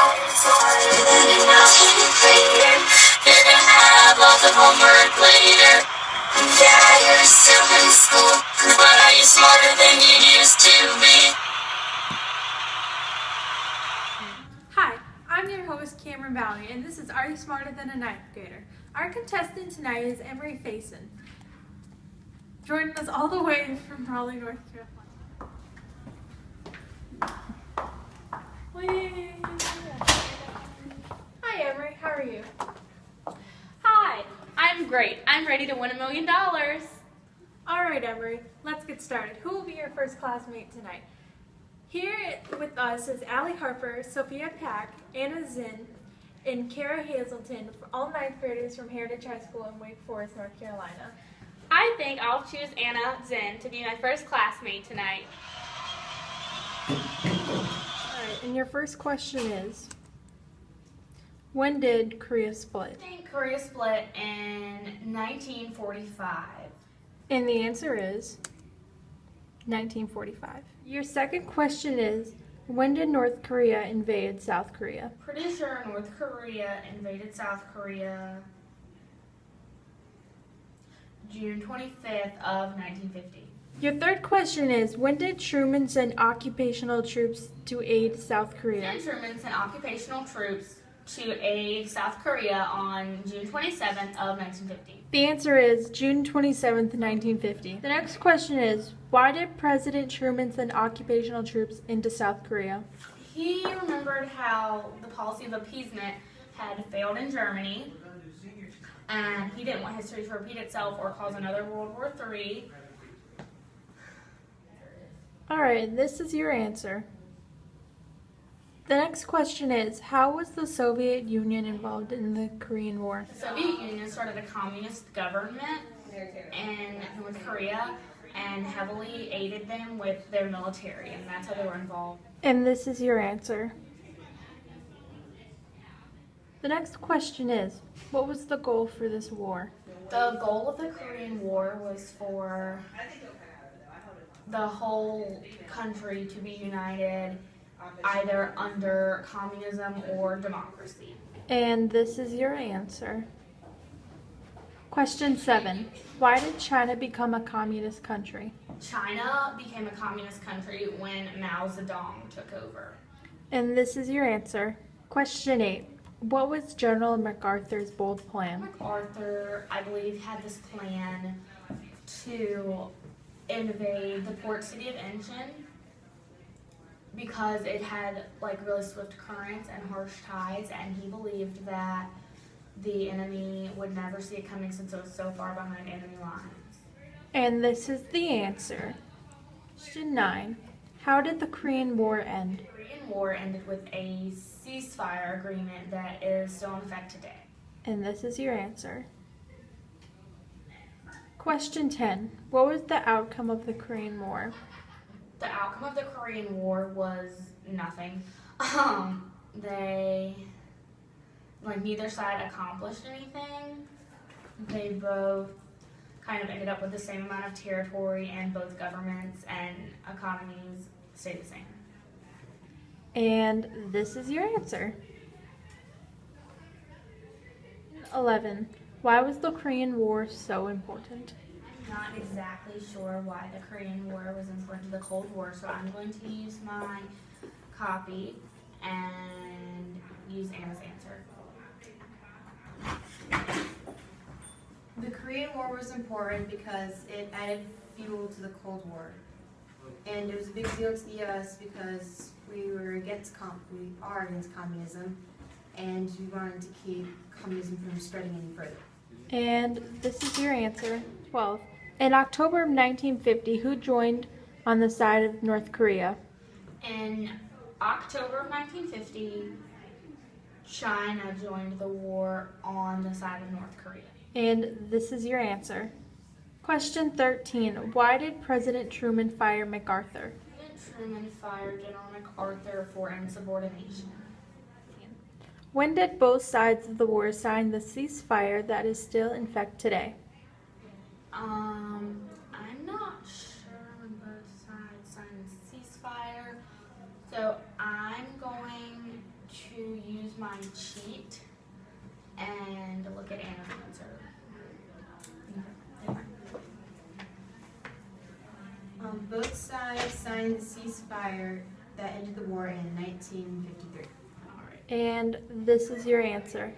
Smarter than an algebra grader. You're gonna have lots of homework later. Yeah, you're still in school, but are you smarter than you used to be? Hi, I'm your host Cameron Valley, and this is Are You Smarter Than a Ninth Grader? Our contestant tonight is Emery Faison, joining us all the way from Raleigh, North Carolina. Whee! Hi, Emery. How are you? Hi, I'm great. I'm ready to win $1 million. All right, Emery. Let's get started. Who will be your first classmate tonight? Here with us is Allie Harper, Sophia Pack, Anna Zinn, and Kara Hazelton, all ninth graders from Heritage High School in Wake Forest, North Carolina. I think I'll choose Anna Zinn to be my first classmate tonight. All right, and your first question is, when did Korea split? I think Korea split in 1945. And the answer is 1945. Your second question is, when did North Korea invade South Korea? Pretty sure North Korea invaded South Korea June 25th of 1950. Your third question is, when did Truman send occupational troops to aid South Korea? Truman sent occupational troops to aid South Korea on June 27th of 1950. The answer is June 27th, 1950. The next question is, why did President Truman send occupational troops into South Korea? He remembered how the policy of appeasement had failed in Germany, and he didn't want history to repeat itself or cause another World War III. All right, this is your answer. The next question is, how was the Soviet Union involved in the Korean War? The Soviet Union started a communist government in North Korea and heavily aided them with their military, and that's how they were involved. And this is your answer. The next question is, what was the goal for this war? The goal of the Korean War was for the whole country to be united either under communism or democracy. And this is your answer. Question 7. Why did China become a communist country? China became a communist country when Mao Zedong took over. And this is your answer. Question 8. What was General MacArthur's bold plan? MacArthur, I believe, had this plan to invade the port city of Incheon because it had really swift currents and harsh tides, and he believed that the enemy would never see it coming since it was so far behind enemy lines. And this is the answer. Question 9. How did the Korean War end? The Korean War ended with a ceasefire agreement that is still in effect today. And this is your answer. Question 10. What was the outcome of the Korean War? The outcome of the Korean War was nothing. Neither side accomplished anything. They both kind of ended up with the same amount of territory, and both governments and economies stayed the same. And this is your answer. 11. Why was the Korean War so important? I'm not exactly sure why the Korean War was important to the Cold War, so I'm going to use my copy and use Anna's answer. The Korean War was important because it added fuel to the Cold War. And it was a big deal to the US because we are against communism, and we wanted to keep communism from spreading any further. And this is your answer. 12. In October of 1950, who joined on the side of North Korea? In October of 1950, China joined the war on the side of North Korea. And this is your answer. Question 13. Why did President Truman fire MacArthur? President Truman fired General MacArthur for insubordination. When did both sides of the war sign the ceasefire that is still in effect today? I'm not sure when both sides signed the ceasefire, so I'm going to my sheet and look at Anna's answer. Both sides signed the ceasefire that ended the war in 1953. And this is your answer.